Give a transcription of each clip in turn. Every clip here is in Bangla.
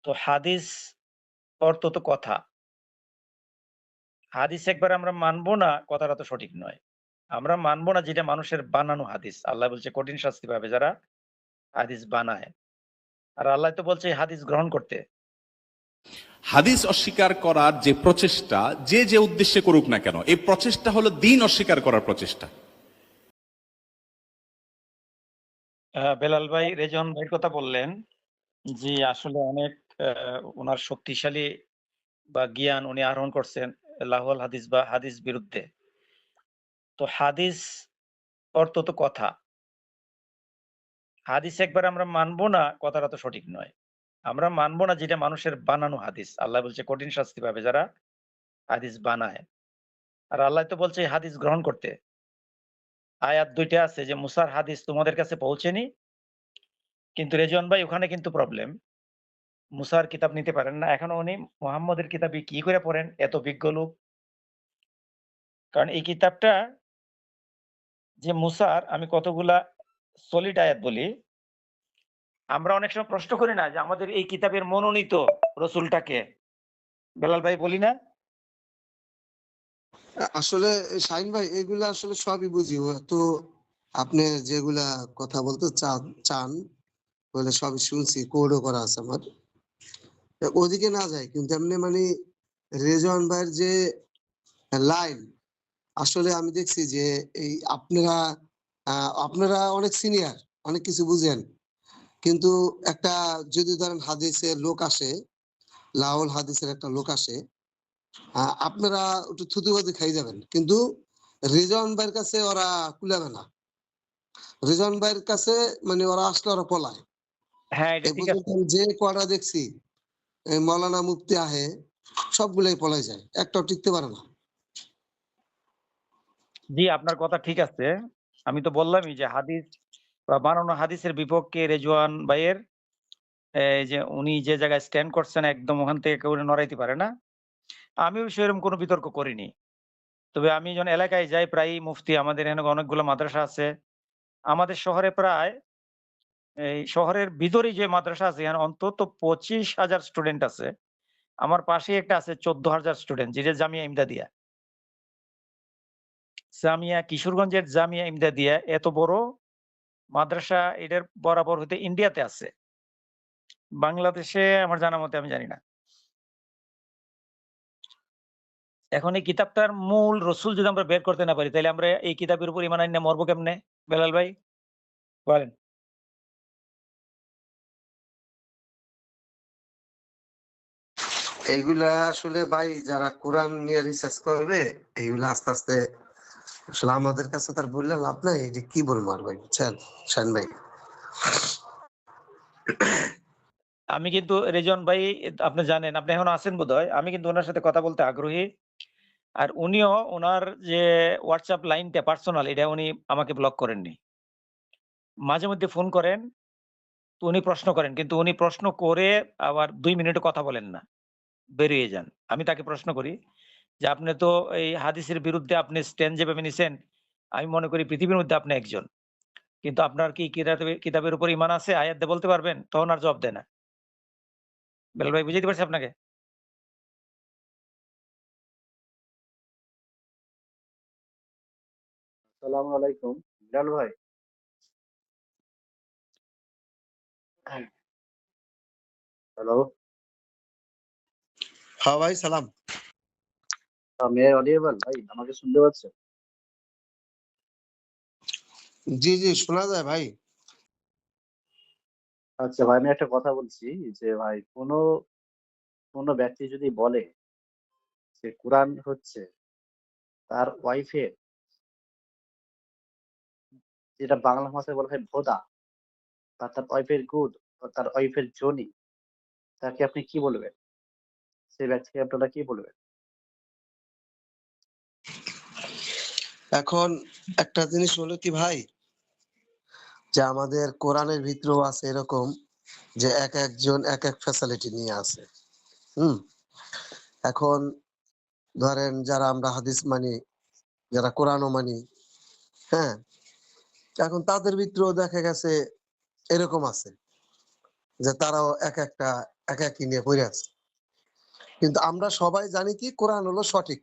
তো হাদিস অর্থ তো কথা। হাদিস একবার আমরা মানব না, কথাটা তো সঠিক নয়। আমরা মানব না যেটা মানুষের বানানো হাদিস। আল্লাহ বলছে কঠিন শাস্তি পাবে যারা হাদিস বানায়। আর আল্লাহ তো বলছে এই হাদিস গ্রহণ করতে। হাদিস অস্বীকার করার যে প্রচেষ্টা, যে যে উদ্দেশ্যে করুক না কেন, এই প্রচেষ্টা হলো দিন অস্বীকার করার প্রচেষ্টা। বেলাল ভাই, রেজন ভাইয়ের কথা বললেন। জি, আসলে অনেক উনার শক্তিশালী বা জ্ঞান উনি আহরণ করছেন লাহুল হাদিস বা হাদিস বিরুদ্ধে। তো হাদিস অর্থ তো কথা। হাদিস একবার আমরা মানব না, কথাটা তো সঠিক নয়। আমরা মানব না যেটা মানুষের বানানো হাদিস। আল্লাহ বলছে কঠিন শাস্তি পাবে যারা হাদিস বানায়। আর আল্লাহ তো বলছে এই হাদিস গ্রহণ করতে। আয়াত ২ টা আছে যে মুসার হাদিস তোমাদের কাছে পৌঁছেনি। কিন্তু রেজওয়ান ভাই ওখানে কিন্তু প্রবলেম। মুসার কিতাব নিতে পারেন না। এখনো উনি মুহাম্মদের কিতাবই কি করে পড়েন এত বিজ্ঞ লোক? কারণ এই কিতাবটা যে মুসার আমি কতগুলা সলিড আয়াত বলি। আমরা অনেক সময় প্রশ্ন করি না যে আমাদের এই কিতাবের মনোনীত রসুলটা কে? বেলাল ভাই বলি না? আসলে শাহিন ভাই এগুলা আসলে সবই বুঝি, তো আপনি যেগুলা কথা বলতে চান বলে সবই শুনছি, কোডও করা আছে আমার। ওদিকে না যায় কিন্তু এমনি মানে রেজওয়ান ভাইয়ের যে লাইন, আসলে আমি দেখছি যে এই আপনারা অনেক সিনিয়র, অনেক কিছু বুঝেন, কিন্তু একটা যদি ধরেন হাদিসের লোক আসে, লাউল হাদিসের একটা লোক আসে, আপনারা একটু থুতুবাজি খাই যাবেন, কিন্তু রিজন ভাইয়ের কাছে ওরা কুলাবে না। রিজন ভাইয়ের কাছে মানে ওরা আসলে ওরা পলায়। হ্যাঁ, এটা এই ঠিক পর্যন্ত আছে। আমি যে কটা দেখছি, এই মৌলানা মুফতি আহে, সবগুলাই পলাই যায়, একটাও টিকতে পারে না। জি, আপনার কথা ঠিক আছে। আমি তো বললামই যে হাদিস বা বানানো হাদিসের বিপক্ষে রেজওয়ান ভাইয়ের এই যে উনি যে জায়গায় স্ট্যান্ড করছেন একদম ওখান থেকে কেউ নড়াইতে পারে না। আমিও সেরকম কোনো বিতর্ক করিনি। তবে আমি যখন এলাকায় যাই প্রায়ই মুফতি আমাদের এখানে অনেকগুলো মাদ্রাসা আছে। আমাদের শহরে প্রায় এই শহরের ভিতরেই যে মাদ্রাসা আছে এখানে অন্তত ২৫,০০০ স্টুডেন্ট আছে। আমার পাশেই একটা আছে ১৪,০০০ স্টুডেন্ট যেটা জামিয়া ইমদাদিয়া। জামিয়া কিশোরগঞ্জের জামিয়া ইমদাদিয়া এত বড় মাদ্রাসা এটার বরাবর হইতে ইন্ডিয়াতে আছে। বাংলাদেশে আমার জানা মতে আমি জানি না। এখন এই কিতাবটার মূল রসুল যদি আমরা বের করতে না পারি তাইলে আমরা এই কিতাবের উপর ঈমান আইনা মরবো কেমনে? বেলাল ভাই বলেন। এইগুলা আসলে ভাই যারা কোরআন নিয়ে রিসার্চ করবে, এইগুলা আস্তে আস্তে আসলে আমাদের কাছে তার বললে লাভ নাই, এই যে কি বলবো আর ভাই, বুঝছেন শাহিন ভাই। আমি কিন্তু রেজন ভাই আপনি জানেন, আপনি এখনো আছেন বোধহয়। আমি কিন্তু উনার সাথে কথা বলতে আগ্রহী। আর উনিও উনার যে WhatsApp লাইনটা পার্সোনাল এটা উনি আমাকে ব্লক করেননি। মাঝে মধ্যে ফোন করেন, তো উনি প্রশ্ন করেন। কিন্তু উনি প্রশ্ন করে আবার ২ মিনিটও কথা বলেন না। বেরিয়ে যান। আমি তাকে প্রশ্ন করি যে, "আপনি তো এই হাদিসের বিরুদ্ধে আপনি স্ট্যান্ড যেভাবে নিছেন, আমি মনে করি পৃথিবীর মধ্যে আপনি একজন। কিন্তু আপনার কি কিতাবের উপর ঈমান আছে? আয়াত দিয়ে বলতে পারবেন?" তখন আর জবাব দেয় না। বেলাল ভাই বুঝাইতে পারছি আপনাকে? আসসালামু আলাইকুম বিলাল ভাই। হ্যালো, হ্যাঁ ভাই, সালাম। আমি অডিয়েবল ভাই, আমাকে শুনতে পাচ্ছেন? জি জি, শোনা যায় ভাই। আচ্ছা ভাই, আমি একটা কথা বলছি যে ভাই, কোনো কোনো ব্যক্তি যদি বলে যে কোরআন হচ্ছে তার ওয়াইফের, যেটা বাংলা ভাষায় বলা হয় ভোদা, বা তার ওয়াইফের গুড, বা তার ওয়াইফের জনি, তাকে আপনি কি বলবেন? সেই ব্যক্তিকে আপনারা কি বলবেন? এখন একটা জিনিস হলো কি ভাই, যে আমাদের কোরআনের ভিতরেও আছে এরকম যে এক একজন এক এক ফ্যাসিলিটি নিয়ে আছে। হুম। এখন ধরেন যারা আমরা হাদিস মানি, যারা কোরআনও মানি, হ্যাঁ, এখন তাদের ভিতরেও দেখা গেছে এরকম আছে। যে তারাও একা একই নিয়ে পড়ে আছে। কিন্তু আমরা সবাই জানি কি কোরআন হলো সঠিক।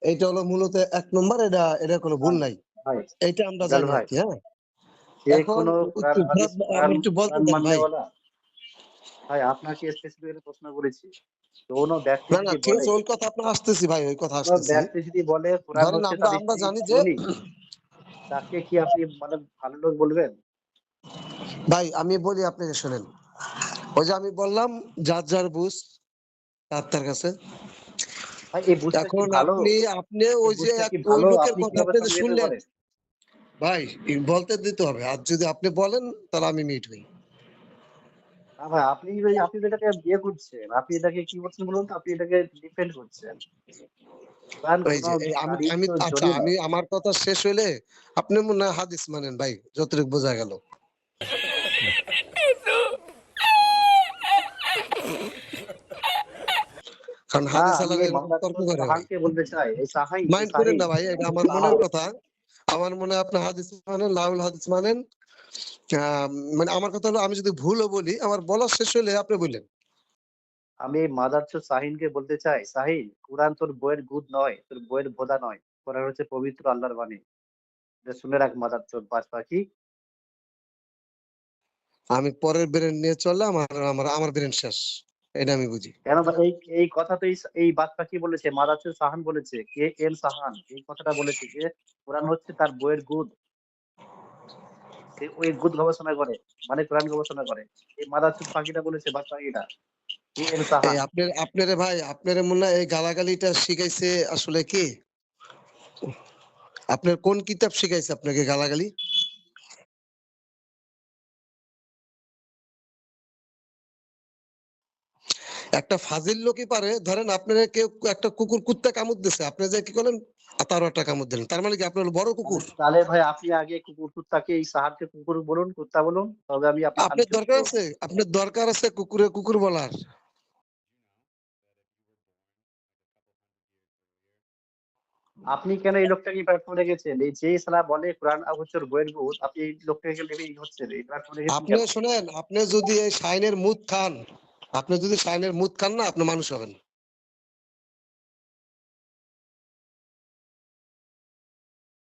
এইটা হলো মূলত ১ নম্বর, এটা কোনো ভুল ভাই নাই। ভাই এইটা আমরা হেলাল জানি ভাই, আরকি, হ্যাঁ? যে এখন কোনো কোরআন একটু হাদিস আমি একটু বলতে কোরআন দেন ভাই। মাননেওয়ালা, ভাই আপনাকে স্পেসিফিক্যালি প্রশ্ন করেছি, কোনো ব্যক্তি না, না, যদি ঠিক বলে, আছে, ওই কথা আপনার আসতেছি ভাই, ওই কথা কোনো আসতেছি। ব্যক্তি যদি বলে কোরআন ধরেন হচ্ছে আমরা তার আমরা স্ত্রী জানি যে জনি, তাকে কি আপনি মানে ভালো লোক বলবেন? ভাই আমি বলি আপনাকে শোনেন। ওই যে আমি বললাম যার বুঝ তার কাছে। ভাই এই বুঝটা কি এখন ভালো? আপনি এই ওই যে বুঝটা কি ওই ভালো? লোকের আপনি কথা কিভাবে আপনি যে সংজ্ঞায়িত শুনলেন, করেন? ভাই বলতে দিতে হবে। আর যদি আপনি বলেন তাহলে আমি মিট হই। না ভাই, আপনি তো এটাকে বিয়ে করছেন, আপনি এটাকে কি করছেন বলুন তো, আপনি এটাকে ডিফেন্ড করছেন। কোরআন ওই কোনো যে আমি নারীর আমি তো আচ্ছা, জনি আমি নয়। আমার কথা শেষ হইলে আপনি মনে হয় হাদিস মানেন ভাই, যতটুকু বোঝা গেল। কারণ না, হাদিস আমি আলাদা এই এরকম তর্ক মাদারচোদ করে ভাই। সাহানকে বলতে চাই, এই মাইন্ড করেন সাহিন না ভাই, এটা আমার মনের সাহান, কথা। আমার মনে হয় আপনি হাদিস মানেন, লাউল হাদিস মানেন। আহ, মানে আমার কথা হলো, আমি যদি ভুলও বলি, আমার বলা শেষ হলে আপনি বললেন। আমি এই মাদারচোদ সাহিনকে বলতে চাই, সাহিন কোরআন তোর বইয়ের গুদ নয়, তোর বইয়ের ভোদা নয়, কোরআন হচ্ছে পবিত্র আল্লাহর বাণী। এটা শুনে রাখ মাদারচোদ বাজ পাখি। আমি পরের ব্রেন নিয়ে চললে আমার আমার আমার ব্রেন শেষ, এটা আমি বুঝি। কেন ভাই, এই কথা তো এই বাজ পাখি বলেছে, মাদারচোদ সাহান বলেছে, কে এম সাহান এই কথাটা বলেছে যে কোরআন হচ্ছে তার বইয়ের গুদ। সে ওই গুদ গবেষণা করে, মানে কোরআন গবেষণা করে। এই মাদারচোদ পাখিটা বলেছে, বাজ পাখিটা, কে এম এই সাহান। আপনারে ভাই, আপনারে মনে হয় এই গালাগালিটা শিখাইছে আসলে কি? আপনার কোন কিতাব শিখাইছে আপনাকে গালাগালি? একটা ফাজিল লোকই পারে, ধরেন আপনার কেউ একটা কুকুর কুত্তা কামড় দিছে, আপনি যে কি করলেন, তারও একটা কামড় দিলেন, তার মানে কি আপনার বড় তাহলে কুকুর? তাহলে ভাই আপনি আগে কুত্তাকে, এই সাহানকে কুকুর বলুন, কুত্তা বলুন, তবে আমি আপনার আপনার হাদিসে দরকার শুনবো। আছে? আপনার দরকার আছে কুকুরে কুকুর বলার? আপনি কেন এই লোকটাকে প্ল্যাটফর্মে রেখেছেন? এই যে সালা বলে কোরআন হচ্ছে ওর বইয়ের ভূত, আপনি এই লোকটাকে লেগে হচ্ছেন, এই প্ল্যাটফর্মে রেখেছেন আপনি কেন? শোনেন, আপনি যদি এই শাইনের মুদ খান, আপনি যদি শাইনের মুদ খান না, আপনি মানুষ হবেন।